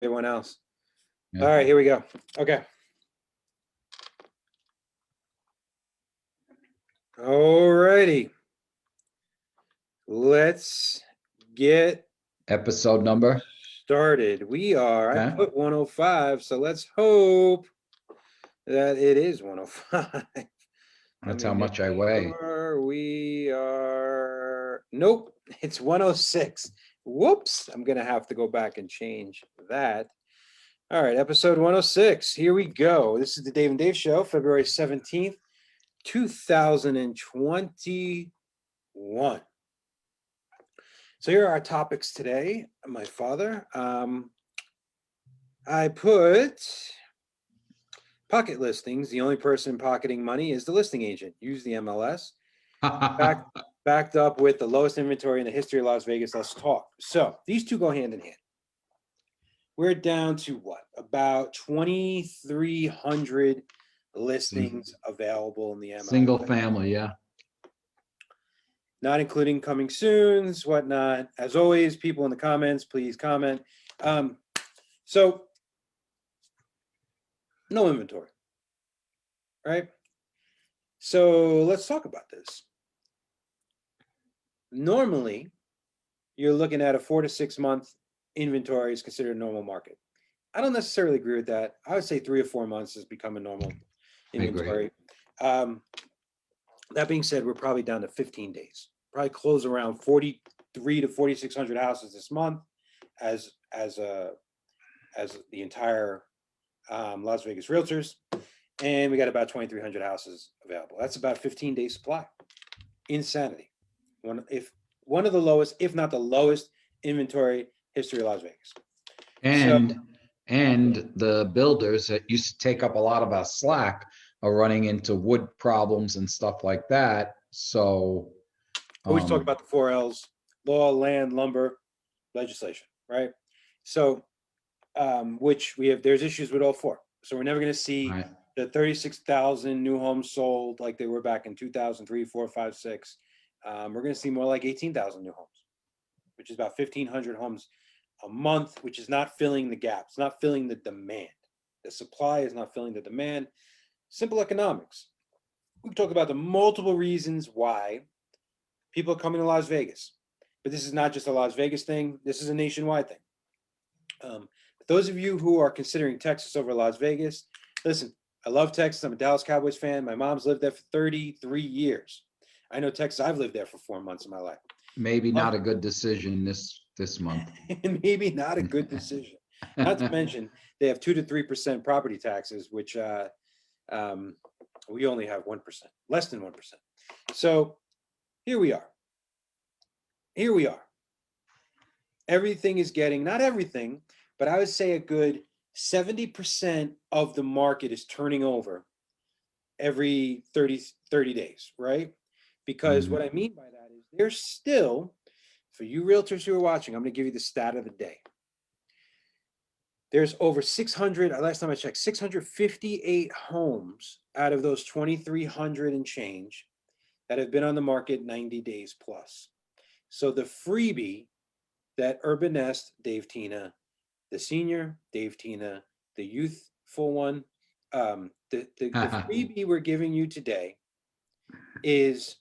everyone else. Yeah. All right, here we go. Okay. All righty. Let's get Episode number. started. I Okay. put 105, so let's hope that it is 105. That's how much I weigh. We are, nope, it's 106. Whoops, I'm gonna have to go back and change that. All right, episode 106. Here we go. This is the Dave and Dave Show, February 17th, 2021. So here are our topics today. My father, I put pocket listings. The only person pocketing money is the listing agent. Use the MLS. Backed up with the lowest inventory in the history of Las Vegas. Let's talk. So these two go hand in hand. We're down to what? About 2,300 listings available in the MLS. Single family, yeah. Not including coming soons, whatnot. As always, people in the comments, please comment. So no inventory, right? So let's talk about this. Normally, you're looking at a 4 to 6 month inventory is considered a normal market. I don't necessarily agree with that. I would say 3 or 4 months has become a normal inventory. That being said, we're probably down to 15 days. Probably close around 43 to 4,600 houses this month, as the entire Las Vegas Realtors, and we got about 2,300 houses available. That's about 15-day supply. Insanity. One of the lowest, if not the lowest, inventory history of Las Vegas. And the builders that used to take up a lot of our slack are running into wood problems and stuff like that. So always talk about the 4 Ls: law, land, lumber, legislation, right? So which there's issues with all 4. So we're never going to see the 36,000 new homes sold like they were back in 2003, 4, 5, 6. We're going to see more like 18,000 new homes, which is about 1,500 homes a month, which is not filling the gap. It's not filling the demand. The supply is not filling the demand. Simple economics. We can talk about the multiple reasons why people are coming to Las Vegas. But this is not just a Las Vegas thing. This is a nationwide thing. Those of you who are considering Texas over Las Vegas, listen, I love Texas. I'm a Dallas Cowboys fan. My mom's lived there for 33 years. I know Texas. I've lived there for 4 months of my life. Maybe not a good decision this month. Maybe not a good decision. Not to mention, they have 2 to 3% property taxes, which we only have 1%, less than 1%. So here we are. Everything is getting, not everything, but I would say a good 70% of the market is turning over every 30 days, right? Because what I mean by that is there's still, for you realtors who are watching, I'm going to give you the stat of the day. There's over 600, last time I checked, 658 homes out of those 2,300 and change that have been on the market 90 days plus. So the freebie that Urban Nest, Dave Tina, the senior, Dave Tina, the youthful one, the freebie we're giving you today is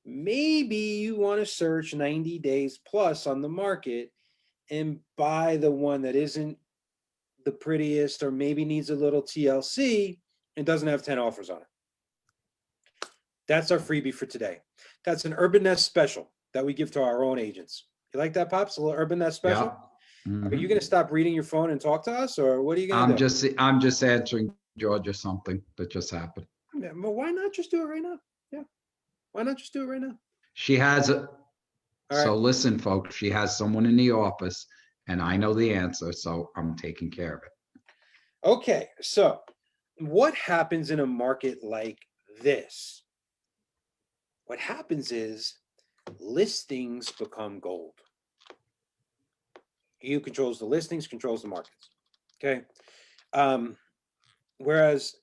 maybe you want to search 90 days plus on the market and buy the one that isn't the prettiest or maybe needs a little TLC and doesn't have 10 offers on it. That's our freebie for today. That's an Urban Nest special that we give to our own agents. You like that, Pops? A little Urban Nest special? Yeah. Mm-hmm. Are you going to stop reading your phone and talk to us, or what are you going to do? I'm just answering Georgia something that just happened. Yeah, well, why not just do it right now? Yeah. Why not just do it right now? She has a. All so right. Listen, folks, she has someone in the office and I know the answer, so I'm taking care of it. Okay, so what happens in a market like this? What happens is listings become gold. He who controls the listings controls the markets. Okay. Whereas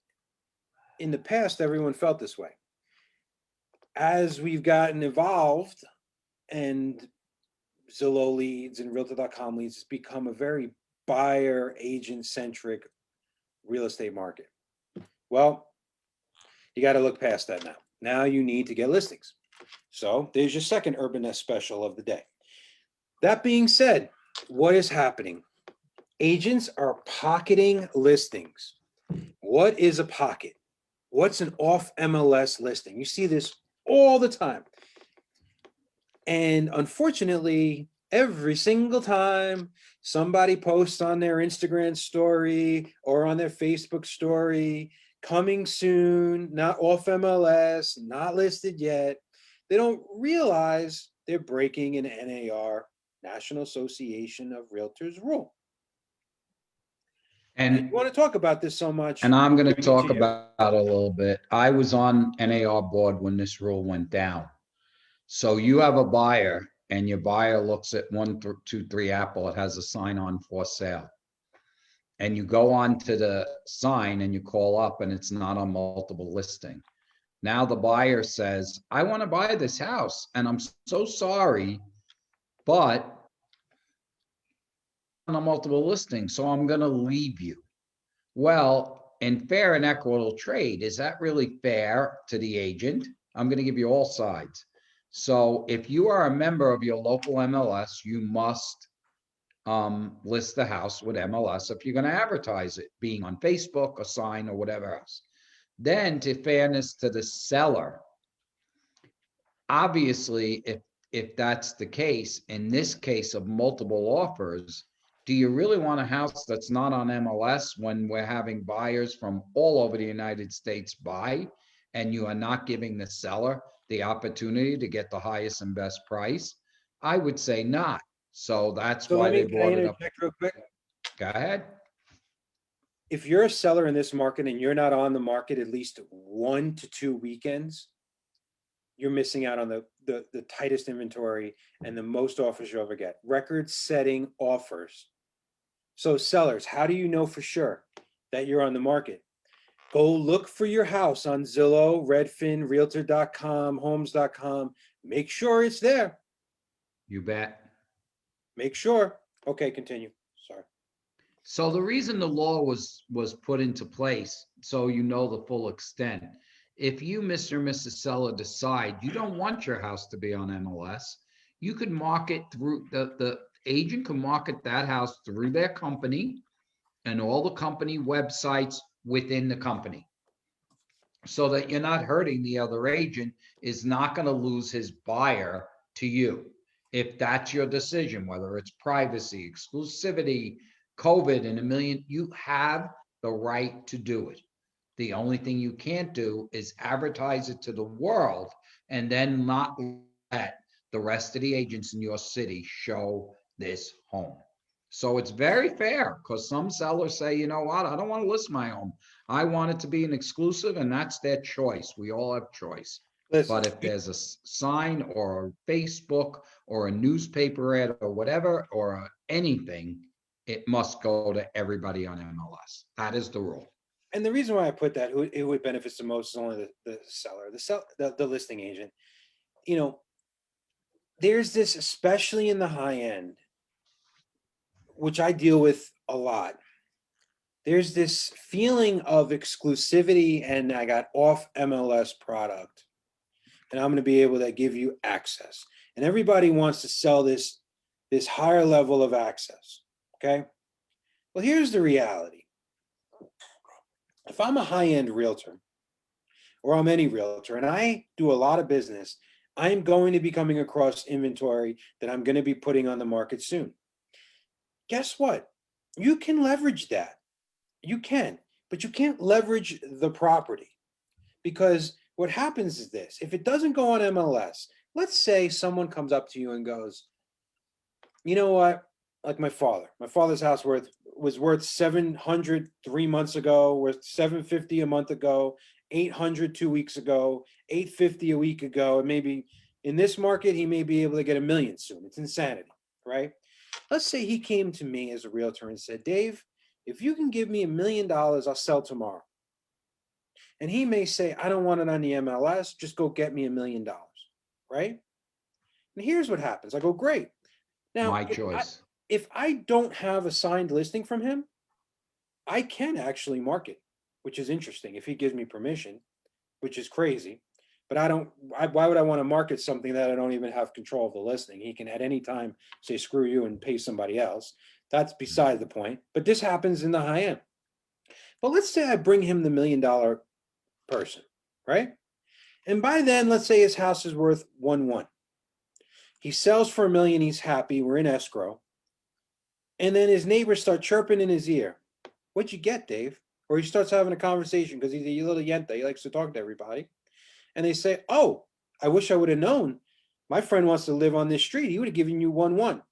in the past, everyone felt this way. As we've gotten evolved and Zillow leads and Realtor.com leads, it's become a very buyer agent centric real estate market. Well, you got to look past that now. Now you need to get listings. So there's your second Urban Nest special of the day. That being said, what is happening? Agents are pocketing listings. What is a pocket? What's an off MLS listing? You see this all the time. And unfortunately, every single time somebody posts on their Instagram story or on their Facebook story, coming soon, not off MLS, not listed yet, they don't realize they're breaking an NAR, National Association of Realtors rule. And you want to talk about this so much. And I'm going to talk about it a little bit. I was on NAR board when this rule went down. So you have a buyer and your buyer looks at 123 Apple, it has a sign on for sale. And you go on to the sign and you call up and it's not on multiple listing. Now the buyer says, I want to buy this house and I'm so sorry, but on a multiple listing, so I'm going to leave you. Well, in fair and equitable trade, is that really fair to the agent? I'm going to give you all sides. So if you are a member of your local MLS, you must list the house with MLS if you're going to advertise it, being on Facebook, a sign, or whatever else. Then, to fairness to the seller, obviously, if that's the case, in this case of multiple offers, do you really want a house that's not on MLS when we're having buyers from all over the United States buy, and you are not giving the seller the opportunity to get the highest and best price? I would say not. So that's why they brought it up. Real quick. Go ahead. If you're a seller in this market and you're not on the market at least 1 to 2 weekends, you're missing out on the tightest inventory and the most offers you'll ever get. Record-setting offers. So sellers, how do you know for sure that you're on the market? Go look for your house on Zillow, Redfin, Realtor.com, Homes.com. Make sure it's there. You bet. Make sure. Okay, continue. Sorry. So the reason the law was put into place, so you know the full extent, if you, Mr. and Mrs. Seller, decide you don't want your house to be on MLS, you could market through, the agent can market that house through their company and all the company websites within the company, so that you're not hurting the other agent, is not going to lose his buyer to you. If that's your decision, whether it's privacy, exclusivity, COVID, and a million, you have the right to do it. The only thing you can't do is advertise it to the world and then not let the rest of the agents in your city show this home. So it's very fair, because some sellers say, you know what, I don't want to list my home. I want it to be an exclusive, and that's their choice. We all have choice. Listen, but if there's a sign or a Facebook or a newspaper ad or whatever, or anything, it must go to everybody on MLS. That is the rule. And the reason why I put that, who it benefits the most is only the seller, the listing agent. You know, there's this, especially in the high end, which I deal with a lot. There's this feeling of exclusivity, and I got off MLS product, and I'm going to be able to give you access. And everybody wants to sell this higher level of access. Okay. Well, here's the reality. If I'm a high-end realtor, or I'm any realtor, and I do a lot of business, I'm going to be coming across inventory that I'm going to be putting on the market soon. Guess what? You can leverage that. You can, but you can't leverage the property, because what happens is this: if it doesn't go on MLS, let's say someone comes up to you and goes, you know what? Like my father's house was worth 700 3 months ago, worth 750 a month ago, 800 2 weeks ago, 850 a week ago, and maybe in this market he may be able to get $1 million soon. It's insanity, right? Let's say he came to me as a realtor and said, Dave, if you can give me $1 million, I'll sell tomorrow. And he may say, I don't want it on the MLS, just go get me $1 million, right? And here's what happens. I go, great. Now, my choice. if I don't have a signed listing from him, I can actually market, which is interesting if he gives me permission, which is crazy. But I don't, why would I want to market something that I don't even have control of the listing? He can at any time say, screw you and pay somebody else. That's beside the point. But this happens in the high end. But let's say I bring him the $1 million person, right? And by then, let's say his house is worth 1.1. He sells for $1 million. He's happy. We're in escrow. And then his neighbors start chirping in his ear. What'd you get, Dave? Or he starts having a conversation because he's a little yenta. He likes to talk to everybody. And they say, oh, I wish I would have known. My friend wants to live on this street. He would have given you 1.1.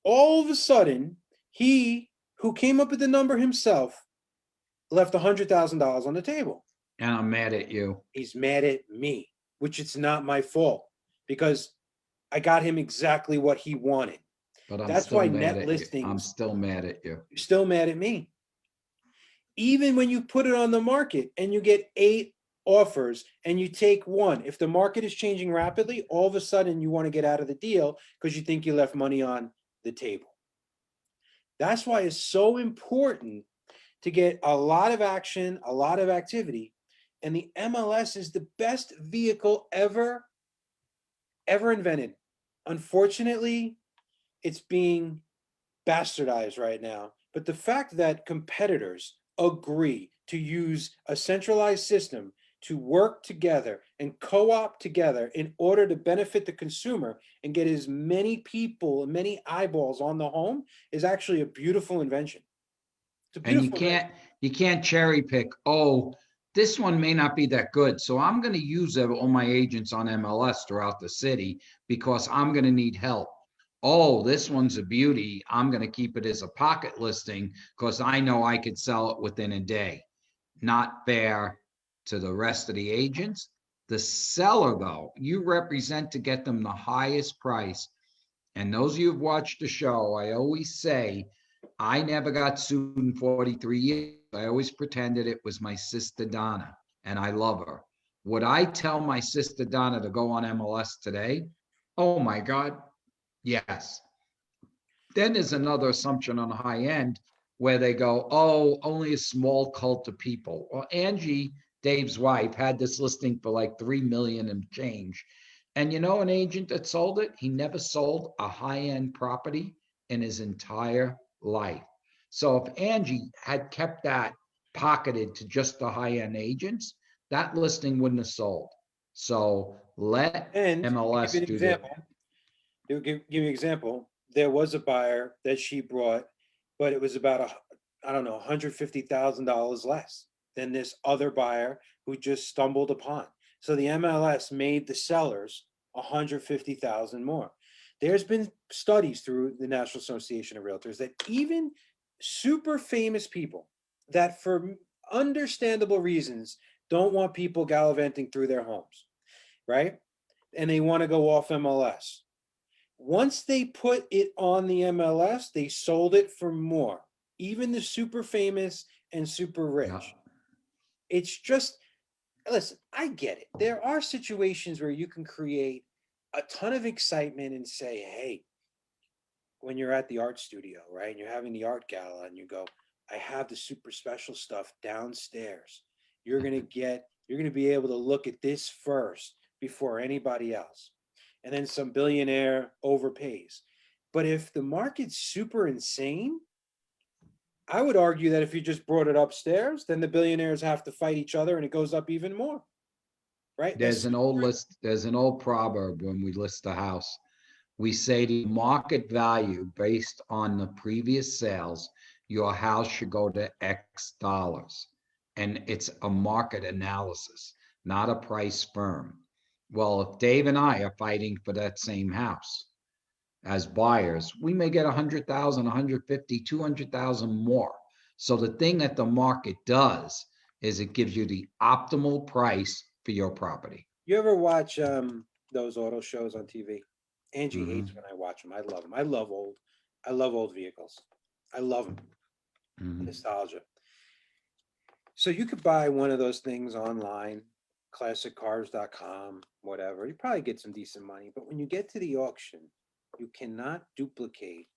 All of a sudden, he, who came up with the number himself, left $100,000 on the table. And I'm mad at you. He's mad at me, which it's not my fault because I got him exactly what he wanted. But I'm That's still why mad net at you. listings. I'm still mad at you. You're still mad at me. Even when you put it on the market and you get 8 offers and you take one, if the market is changing rapidly, all of a sudden you want to get out of the deal because you think you left money on the table. That's why it's so important to get a lot of action, a lot of activity. And the MLS is the best vehicle ever invented. Unfortunately, it's being bastardized right now. But the fact that competitors agree to use a centralized system to work together and co-op together in order to benefit the consumer and get as many people, many eyeballs on the home is actually a beautiful invention. It's a And beautiful you can't cherry pick, oh, this one may not be that good. So I'm going to use all my agents on MLS throughout the city because I'm going to need help. Oh, this one's a beauty. I'm going to keep it as a pocket listing because I know I could sell it within a day. Not fair to the rest of the agents. The seller, though, you represent to get them the highest price. And those of you who've watched the show, I always say, I never got sued in 43 years. I always pretended it was my sister Donna, and I love her. Would I tell my sister Donna to go on MLS today? Oh my God, yes. Then there's another assumption on the high end where they go, oh, only a small cult of people. Well, Angie, Dave's wife, had this listing for like 3 million and change. And you know, an agent that sold it, he never sold a high-end property in his entire life. So if Angie had kept that pocketed to just the high-end agents, that listing wouldn't have sold. So let and MLS give you an do example. that. Give you an example. There was a buyer that she brought, but it was about I don't know, $150,000 less than this other buyer who just stumbled upon. So the MLS made the sellers 150,000 more. There's been studies through the National Association of Realtors that even super famous people that for understandable reasons don't want people gallivanting through their homes, right? And they want to go off MLS. Once they put it on the MLS, they sold it for more. Even the super famous and super rich. Yeah. It's just, listen, I get it. There are situations where you can create a ton of excitement and say, hey, when you're at the art studio, right? And you're having the art gala and you go, I have the super special stuff downstairs. You're going to be able to look at this first before anybody else. And then some billionaire overpays. But if the market's super insane, I would argue that if you just brought it upstairs, then the billionaires have to fight each other and it goes up even more. Right? There's an old proverb when we list a house. We say the market value based on the previous sales, your house should go to X dollars. And it's a market analysis, not a price firm. Well, if Dave and I are fighting for that same house as buyers, we may get 100,000, 150, 200,000 more. So the thing that the market does is it gives you the optimal price for your property. You ever watch those auto shows on TV? Angie Mhm. hates when I watch them. I love them. I love old vehicles. I love them. Mhm. Nostalgia. So you could buy one of those things online, classiccars.com, whatever. You probably get some decent money, but when you get to the auction, you cannot duplicate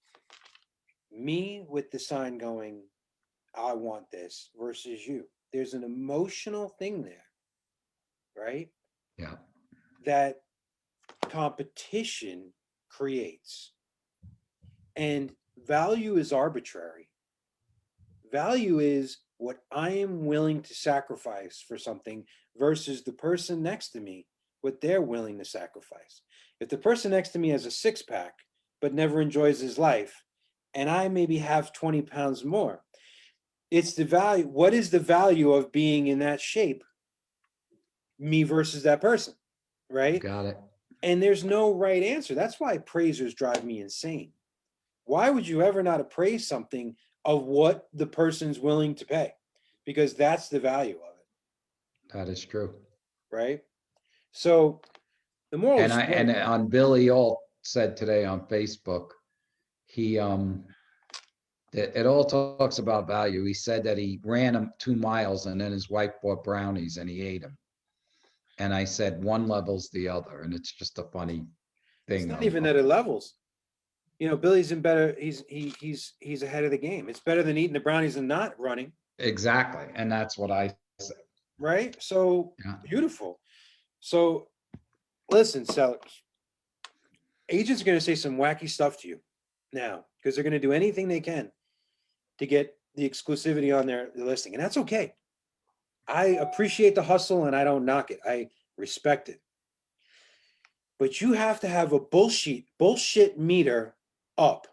me with the sign going, I want this versus you. There's an emotional thing there, right? Yeah. That competition creates. And value is arbitrary. Value is what I am willing to sacrifice for something versus the person next to me, what they're willing to sacrifice. If the person next to me has a six pack, but never enjoys his life, and I maybe have 20 pounds more, it's the value. What is the value of being in that shape? Me versus that person, right? Got it. And there's no right answer. That's why appraisers drive me insane. Why would you ever not appraise something of what the person's willing to pay? Because that's the value of it, That is true. right? So the moral of And the story, on Billy Alt said today on Facebook, he it all talks about value. He said that he ran him 2 miles and then his wife bought brownies and he ate them. And I said one level's the other, and it's just a funny it's thing. not even that it levels. You know, Billy's in better. He's ahead of the game. It's better than eating the brownies and not running, Exactly, and that's what I said. right? So Yeah. beautiful. So listen, sellers, agents are going to say some wacky stuff to you now because they're going to do anything they can to get the exclusivity on their listing, and that's okay. I appreciate the hustle and I don't knock it. I respect it. But you have to have a bullshit meter up.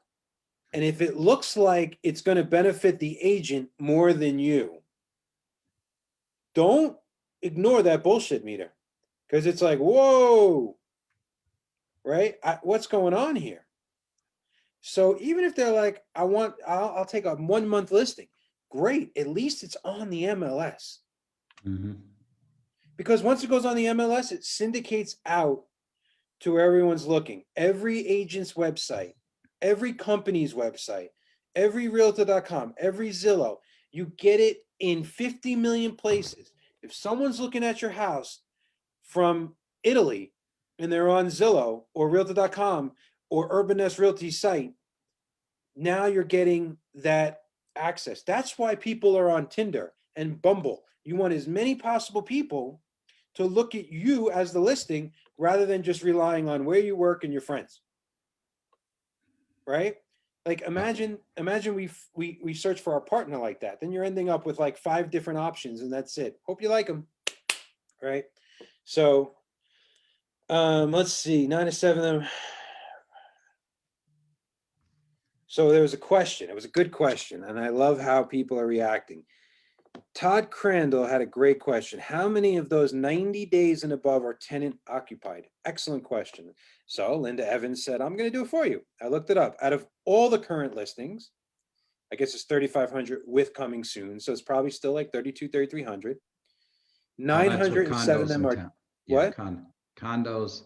And if it looks like it's going to benefit the agent more than you, don't ignore that bullshit meter because it's like, whoa, right? What's going on here? So even if they're like, I'll take a 1 month listing, great. At least it's on the MLS. Mm-hmm. Because once it goes on the MLS, it syndicates out to where everyone's looking. Every agent's website, every company's website, every realtor.com, every Zillow, you get it in 50 million places. If someone's looking at your house from Italy and they're on Zillow or realtor.com or Urban Nest Realty site, now you're getting that access. That's why people are on Tinder and Bumble. You want as many possible people to look at you as the listing rather than just relying on where you work and your friends. Right? Like imagine we search for our partner like that. Then you're ending up with like 5 different options and that's it. Hope you like them. Right? So let's see, 9 to 7. So there was a question. It was a good question, and I love how people are reacting. Todd Crandall had a great question. How many of those 90 days and above are tenant occupied? Excellent question. So Linda Evans said, I'm going to do it for you. I looked it up. Out of all the current listings, I guess it's 3,500 with coming soon. So it's probably still like 32, 3,300. 907 of them are what? Condos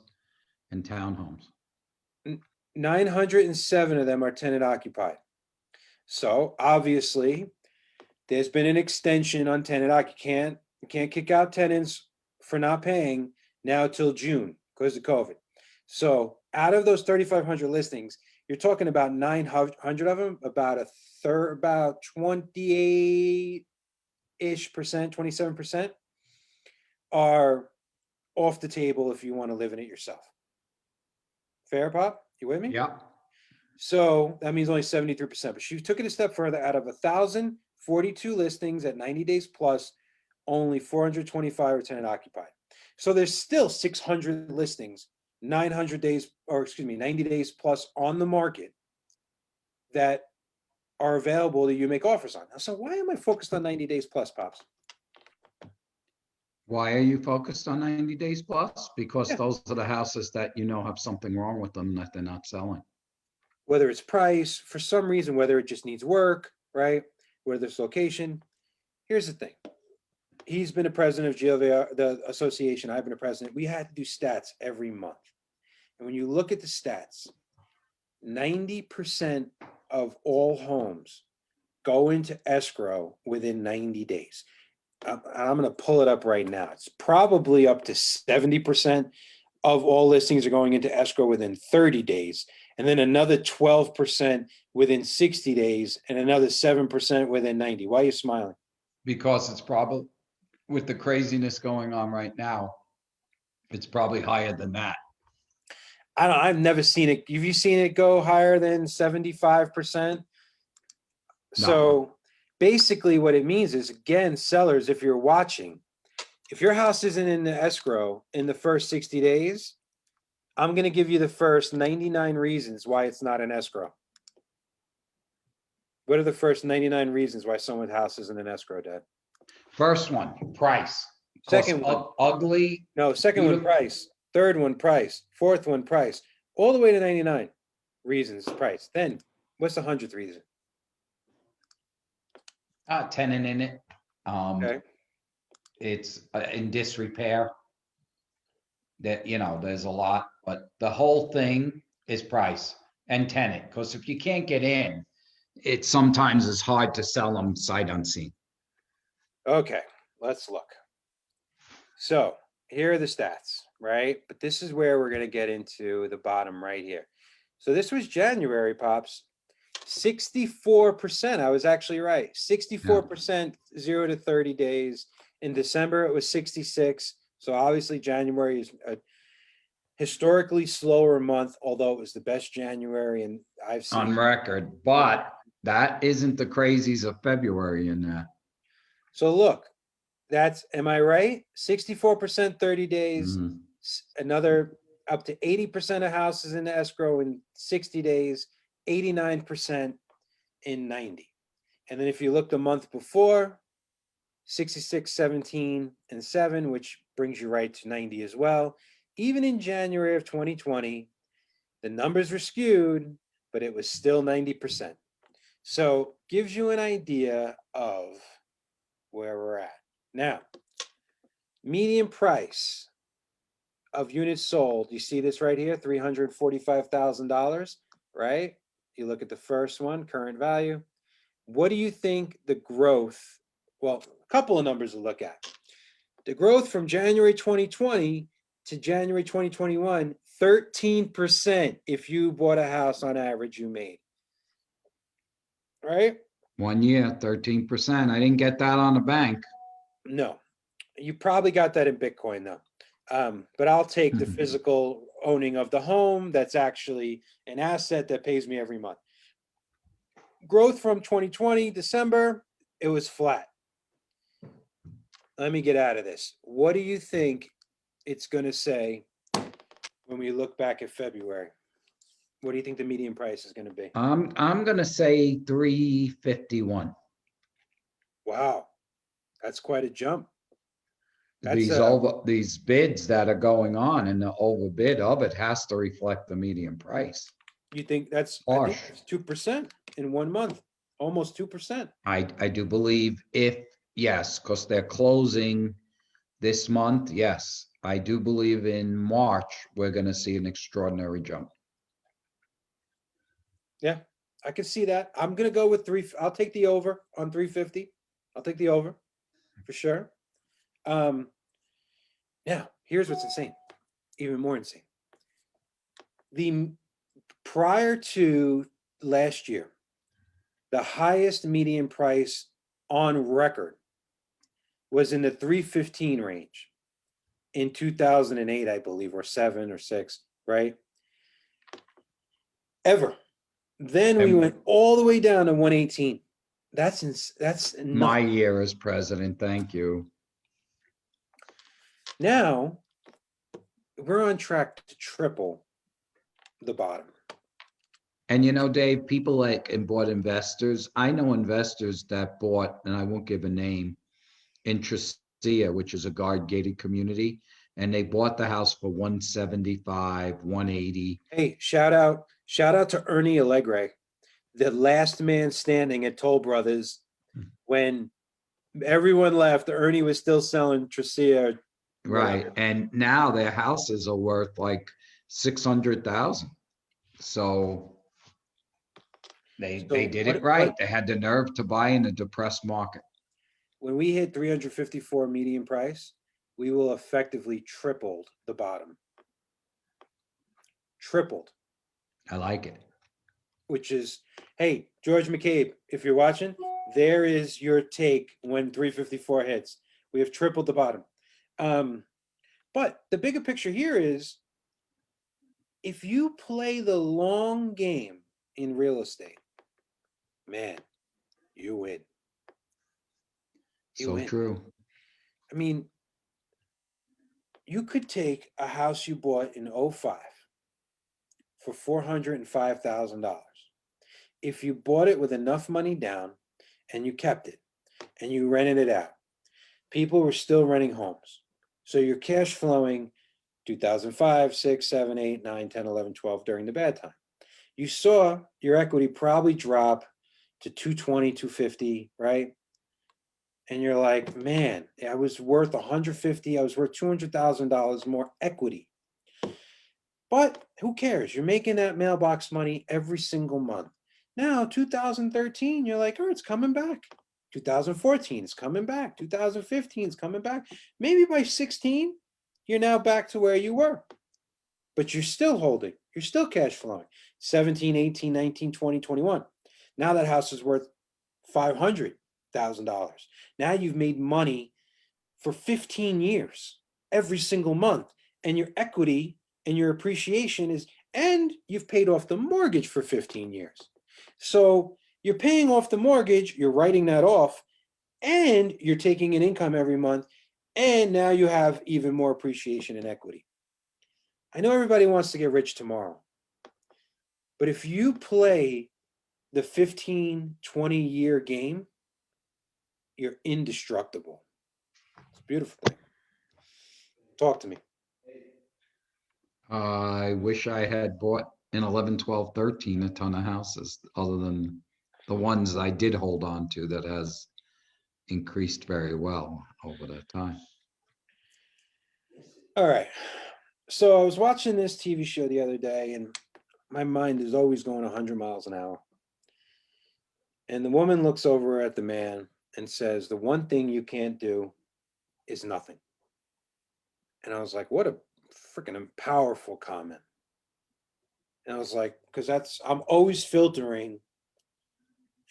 and townhomes. 907 of them are tenant occupied. So obviously, there's been an extension on tenant. You can't kick out tenants for not paying now till June because of COVID. So out of those 3,500 listings, you're talking about 900 of them, about a third, about 28-ish%, 27% are off the table if you want to live in it yourself. Fair, Pop? You with me? Yep. So that means only 73%. But she took it a step further. Out of 1,042 listings at 90 days plus, only 425 are tenant occupied. So there's still 600 listings, 90 days plus on the market that are available that you make offers on. So why am I focused on 90 days plus, Pops? Why are you focused on 90 days plus? Because Yeah. those are the houses that have something wrong with them that they're not selling. Whether it's price, for some reason, whether it just needs work, right? Whether it's location. Here's the thing. He's been a president of GLVR, the association. I've been a president. We had to do stats every month. And when you look at the stats, 90% of all homes go into escrow within 90 days. I'm going to pull it up right now. It's probably up to 70% of all listings are going into escrow within 30 days. and then another 12% within 60 days, and another 7% within 90. Why are you smiling? Because it's probably, with the craziness going on right now, it's probably higher than that. I've never seen it. Have you seen it go higher than 75%? So basically what it means is, again, sellers, if you're watching, if your house isn't in the escrow in the first 60 days, I'm going to give you the first 99 reasons why it's not an escrow. What are the first 99 reasons why someone's house isn't an escrow, Dad? First one, price. Second one, Ugly. no, second one, price. Third one, price. Fourth one, price. All the way to 99 reasons, price. Then what's the 100th reason? Tenant in it. Okay. It's in disrepair. That, there's a lot, but the whole thing is price and tenant. Because if you can't get in, it sometimes is hard to sell them sight unseen. Okay, let's look. So here are the stats, right? But this is where we're going to get into the bottom right here. So this was January, Pops. 64%. I was actually right. 64% 0 to 30 days. In December, it was 66. So obviously January is a historically slower month, although it was the best January and I've seen on record. But that isn't the crazies of February in that. So look, that's, am I right? 64% 30 days, another up to 80% of houses in escrow in 60 days, 89% in 90. And then if you look the month before, 66, 17, and 7, which brings you right to 90 as well. Even in January of 2020, the numbers were skewed, but it was still 90%. So gives you an idea of where we're at. Now, median price of units sold, you see this right here, $345,000, right? You look at the first one, current value. What do you think the growth, well, a couple of numbers to look at. The growth from January 2020 to January 2021, 13% if you bought a house on average you made. Right? 1 year, 13%. I didn't get that on the bank. No, you probably got that in Bitcoin though. But I'll take the physical owning of the home. That's actually an asset that pays me every month. Growth from 2020, December, it was flat. Let me get out of this. What do you think it's going to say when we look back at February? What do you think the median price is going to be? I'm going to say 351. Wow, that's quite a jump. These bids that are going on, and the overbid of it has to reflect the median price. You think that's, I think it's 2% in 1 month, almost 2%. I do believe yes, because they're closing this month. Yes, I do believe in March, we're going to see an extraordinary jump. Yeah, I can see that. I'm going to go with I'll take the over on 350. I'll take the over for sure. Now, here's what's insane, even more insane. Prior to last year, the highest median price on record was in the 315 range in 2008, I believe, or 7 or 6, right? Ever. Then we went all the way down to 118. That's my year as president. Thank you. Now we're on track to triple the bottom. And Dave, people like and bought investors. I know investors that bought, and I won't give a name, in Tricia, which is a guard gated community, and they bought the house for 175, 180. Hey, shout out to Ernie Allegre, the last man standing at Toll Brothers. When everyone left, Ernie was still selling Tricia. Right. And now their houses are worth like 600,000. So they did it right. They had the nerve to buy in a depressed market. When we hit 354 median price, we will effectively tripled the bottom. Tripled. I like it. which is, hey, George McCabe, if you're watching, there is your take when 354 hits. We have tripled the bottom. But the bigger picture here is, if you play the long game in real estate, man, you win. You So win. true. I mean, you could take a house you bought in 05 for $405,000. If you bought it with enough money down and you kept it and you rented it out, people were still renting homes. So you're cash flowing 2005, 6, 7, 8, 9, 10, 11, 12 during the bad time. You saw your equity probably drop to 220, 250, right? And you're like, man, I was worth 150, I was worth $200,000 more equity. But who cares? You're making that mailbox money every single month. Now, 2013, you're like, oh, it's coming back. 2014 is coming back. 2015 is coming back. Maybe by 16, you're now back to where you were. But you're still holding. You're still cash flowing. 17, 18, 19, 20, 21. Now that house is worth $500,000. Now you've made money for 15 years, every single month. And your equity and your appreciation is, and you've paid off the mortgage for 15 years. So you're paying off the mortgage, you're writing that off, and you're taking an income every month. And now you have even more appreciation and equity. I know everybody wants to get rich tomorrow, but if you play the 15, 20-year game, you're indestructible. It's a beautiful thing. Talk to me. I wish I had bought in 11, 12, 13 a ton of houses other than the ones I did hold on to that has increased very well over that time. All right. So I was watching this TV show the other day, and my mind is always going 100 miles an hour. And the woman looks over at the man and says, the one thing you can't do is nothing. And I was like, what a freaking powerful comment. And I was like, because I'm always filtering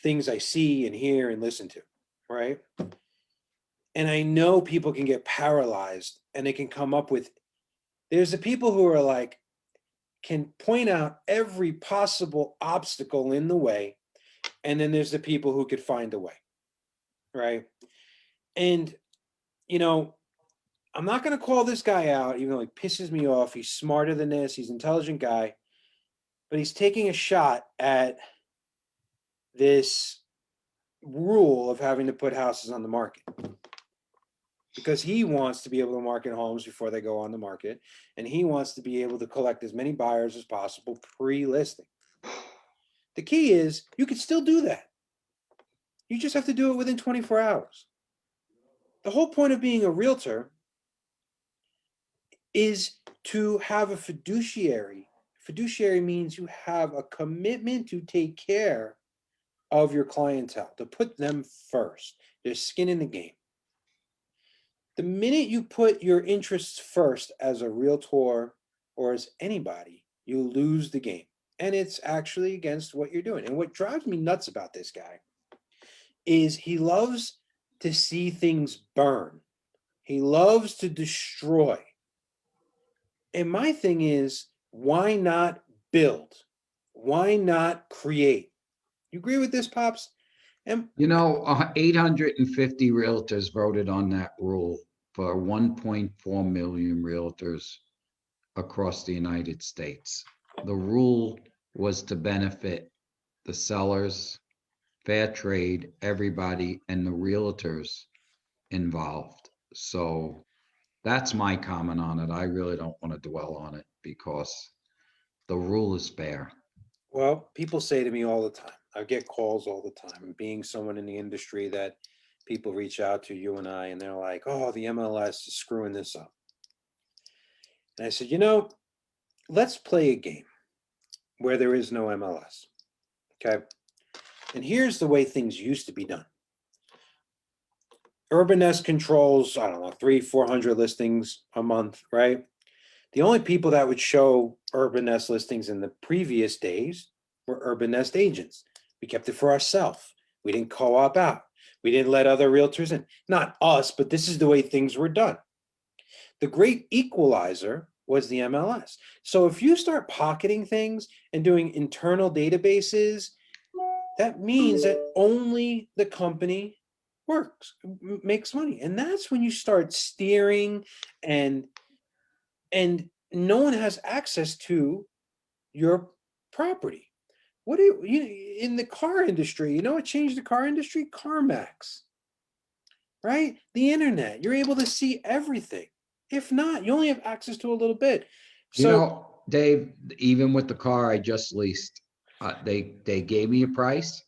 things I see and hear and listen to, right? And I know people can get paralyzed and they can come up with, there's the people who are like, can point out every possible obstacle in the way. And then there's the people who could find a way, right? And, you know, I'm not going to call this guy out, even though he pisses me off. He's smarter than this. He's an intelligent guy. But he's taking a shot at this rule of having to put houses on the market because he wants to be able to market homes before they go on the market. And he wants to be able to collect as many buyers as possible pre-listing. The key is you can still do that. You just have to do it within 24 hours. The whole point of being a realtor is to have a fiduciary. Fiduciary means you have a commitment to take care of your clientele, to put them first. There's skin in the game. The minute you put your interests first as a realtor or as anybody, you lose the game. And it's actually against what you're doing. And what drives me nuts about this guy is he loves to see things burn. He loves to destroy. And my thing is, why not build? Why not create? You agree with this, Pops? And 850 realtors voted on that rule for 1.4 million realtors across the United States. The rule was to benefit the sellers, fair trade, everybody, and the realtors involved. So that's my comment on it. I really don't want to dwell on it because the rule is fair. well, people say to me all the time, I get calls all the time, being someone in the industry that people reach out to you and I, and they're like, oh, the MLS is screwing this up. And I said, let's play a game where there is no MLS. Okay. And here's the way things used to be done. Urban Nest controls, I don't know, 300-400 listings a month, right? The only people that would show Urban Nest listings in the previous days were Urban Nest agents. We kept it for ourselves. We didn't co-op out. We didn't let other realtors in. Not us, but this is the way things were done. The great equalizer was the MLS. So if you start pocketing things and doing internal databases, that means that only the company works, makes money. And that's when you start steering and no one has access to your property. What do you in the car industry, you know what changed the car industry? CarMax, right? The internet, you're able to see everything. If not, you only have access to a little bit. You So know, Dave, even with the car I just leased, they gave me a price.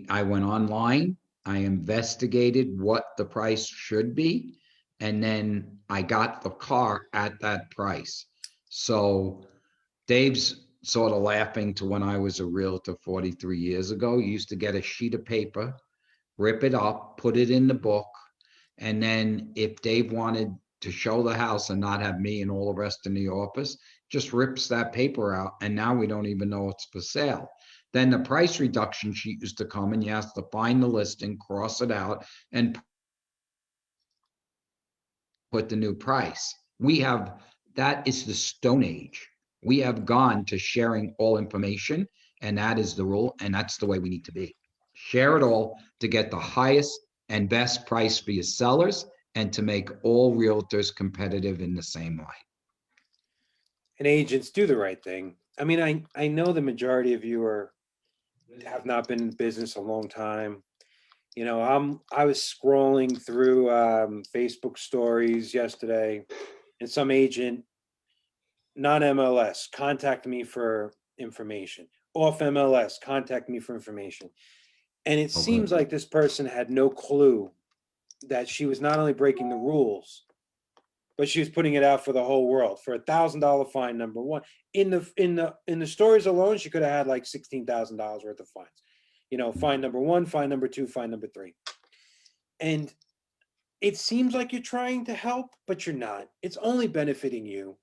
I went online, I investigated what the price should be, and then I got the car at that price. So Dave's sort of laughing to when I was a realtor 43 years ago. You used to get a sheet of paper, rip it up, put it in the book, and then if Dave wanted to show the house and not have me and all the rest in the office, just rips that paper out, and now we don't even know it's for sale. Then the price reduction sheet used to come and you have to find the listing, cross it out, and put the new price. That is the Stone Age. We have gone to sharing all information, and that is the rule, and that's the way we need to be. Share it all to get the highest and best price for your sellers and to make all realtors competitive in the same way. and agents do the right thing. I mean, I know the majority of you have not been in business a long time. You know, I was scrolling through Facebook stories yesterday, and some agent, not MLS, contact me for information. Off MLS, contact me for information. And it seems Okay. like this person had no clue that she was not only breaking the rules, but she was putting it out for the whole world for $1,000 fine. Number one, in the stories alone, she could have had like $16,000 worth of fines. You know, fine number one, fine number two, fine number three. And it seems like you're trying to help, but you're not. It's only benefiting you.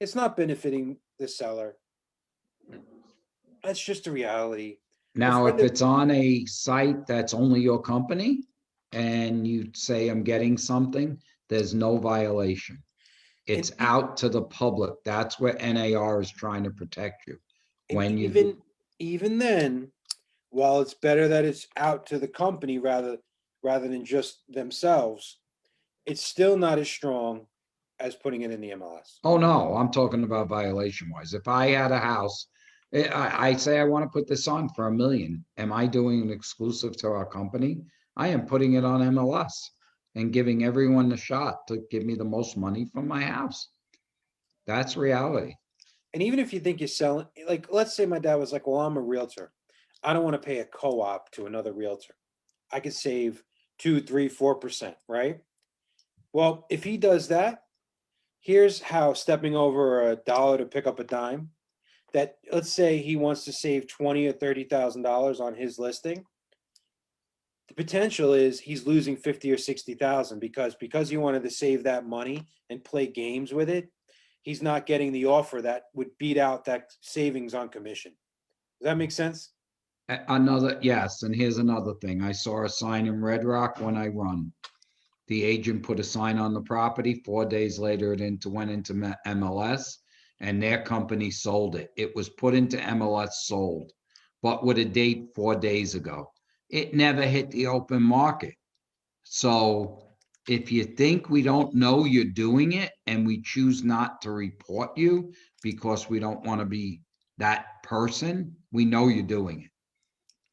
It's not benefiting the seller. That's just a reality. A Now, friend if of it's on a site that's only your company and you say I'm getting something, there's no violation. and It's out to the public. That's where NAR is trying to protect you. and When you, even then, while it's better that it's out to the company rather than just themselves, it's still not as strong as putting it in the MLS. oh no, I'm talking about violation wise. If I had a house, I say I want to put this on for $1 million. Am I doing an exclusive to our company? I am putting it on MLS and giving everyone the shot to give me the most money from my house. That's reality. And even if you think you're selling, like, let's say my dad was like, well, I'm a realtor. I don't want to pay a co-op to another realtor. I could save 2, 3, 4%, right? Well, if he does that, here's how stepping over a dollar to pick up a dime, that let's say he wants to save 20 or $30,000 on his listing. The potential is he's losing 50 or 60,000 because he wanted to save that money and play games with it. He's not getting the offer that would beat out that savings on commission. Does that make sense? Another, yes, and here's another thing. I saw a sign in Red Rock when I run. The agent put a sign on the property. 4 days later, went into MLS, and their company sold it. It was put into MLS, sold, but with a date 4 days ago. It never hit the open market. So if you think we don't know you're doing it and we choose not to report you because we don't want to be that person, we know you're doing it.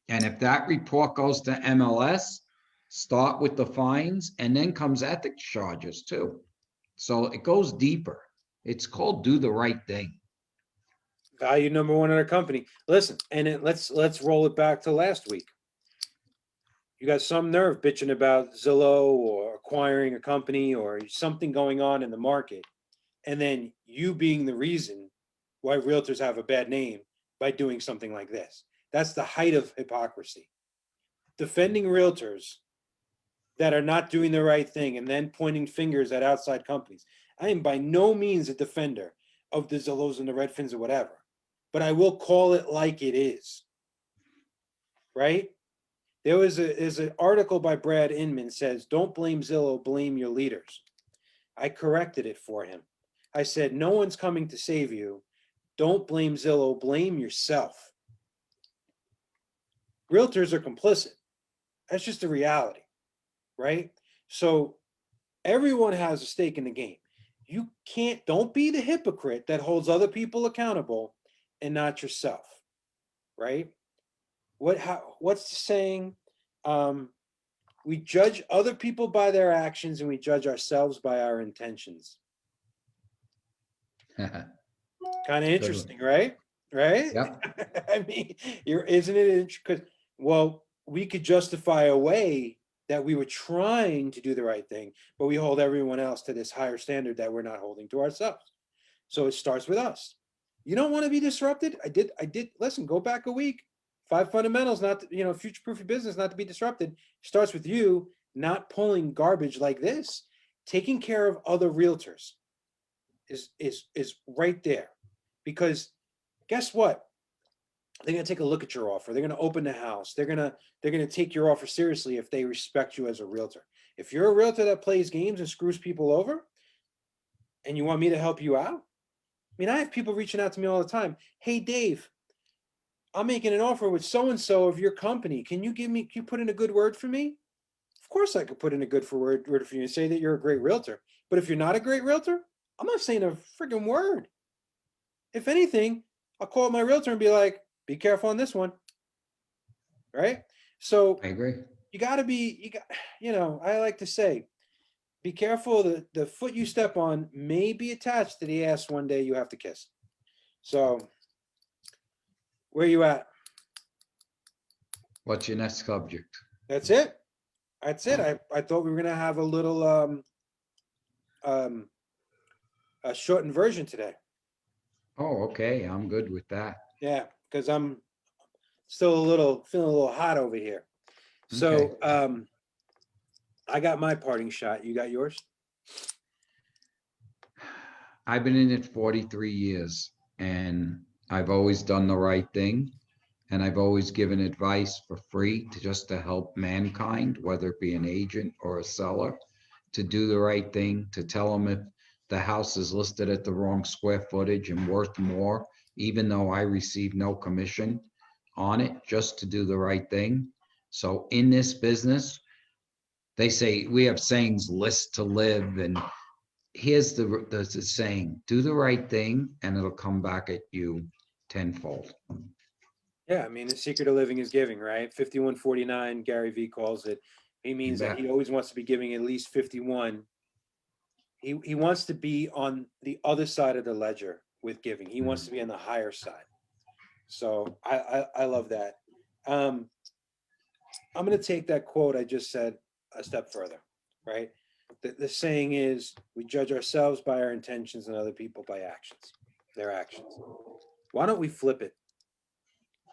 And if that report goes to MLS, start with the fines and then comes ethics charges too. So it goes deeper. It's called do the right thing. Value number one in our company. Listen, and let's roll it back to last week. You got some nerve bitching about Zillow or acquiring a company or something going on in the market, and then you being the reason why realtors have a bad name by doing something like this. That's the height of hypocrisy. Defending realtors that are not doing the right thing and then pointing fingers at outside companies. I am by no means a defender of the Zillows and the Redfins or whatever, but I will call it like it is. Right? There's an article by Brad Inman says, don't blame Zillow, blame your leaders. I corrected it for him. I said, no one's coming to save you. Don't blame Zillow, blame yourself. Realtors are complicit. That's just the reality, right? So everyone has a stake in the game. You don't be the hypocrite that holds other people accountable and not yourself, right? What's the saying? We judge other people by their actions and we judge ourselves by our intentions. Kind of interesting, right? Right? Yep. I mean, isn't it interesting? Well, we could justify a way that we were trying to do the right thing, but we hold everyone else to this higher standard that we're not holding to ourselves. So it starts with us. You don't want to be disrupted. I did. Listen, go back a week. 5 fundamentals, not to, future-proof your business, not to be disrupted. Starts with you not pulling garbage like this. Taking care of other realtors is right there, because guess what? They're going to take a look at your offer. They're going to open the house. They're going to take your offer seriously if they respect you as a realtor. If you're a realtor that plays games and screws people over, and you want me to help you out, I mean, I have people reaching out to me all the time. Hey, Dave, I'm making an offer with so-and-so of your company. Can you put in a good word for me? Of course I could put in a good word for you and say that you're a great realtor. But if you're not a great realtor, I'm not saying a freaking word. If anything, I'll call my realtor and be like, be careful on this one. Right? So I agree. I like to say, be careful. The foot you step on may be attached to the ass one day you have to kiss. So where you at? What's your next subject? That's it. That's it. I thought we were gonna have a little a shortened version today. Oh, okay. I'm good with that. Yeah, because I'm still feeling a little hot over here. So Okay. I got my parting shot. You got yours? I've been in it 43 years, and I've always done the right thing. And I've always given advice for free to help mankind, whether it be an agent or a seller, to do the right thing, to tell them if the house is listed at the wrong square footage and worth more, even though I receive no commission on it, just to do the right thing. So in this business, they say we have sayings, list to live. And here's the saying, do the right thing and it'll come back at you tenfold. Yeah, I mean, the secret of living is giving, right? 5149, Gary Vee calls it. He means that he always wants to be giving at least 51. He wants to be on the other side of the ledger with giving. He wants to be on the higher side. So I love that. I'm going to take that quote I just said a step further, right? The saying is, we judge ourselves by our intentions and other people by their actions. Why don't we flip it?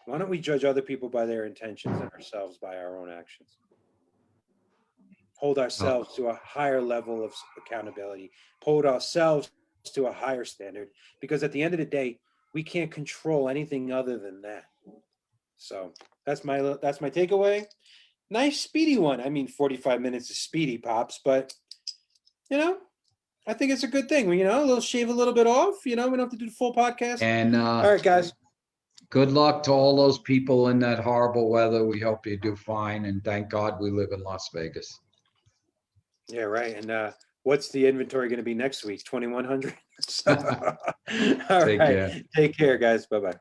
Why don't we judge other people by their intentions and ourselves by our own actions? Hold ourselves to a higher level of accountability, hold ourselves to a higher standard, because at the end of the day, we can't control anything other than that. So that's my takeaway. Nice speedy one. I mean, 45 minutes is speedy, Pops, but I think it's a good thing. A little shave a little bit off, we don't have to do the full podcast. And all right, guys. Good luck to all those people in that horrible weather. We hope you do fine. And thank God we live in Las Vegas. Yeah, right. And what's the inventory going to be next week? 2,100. So, all Take right. care. Take care, guys. Bye-bye.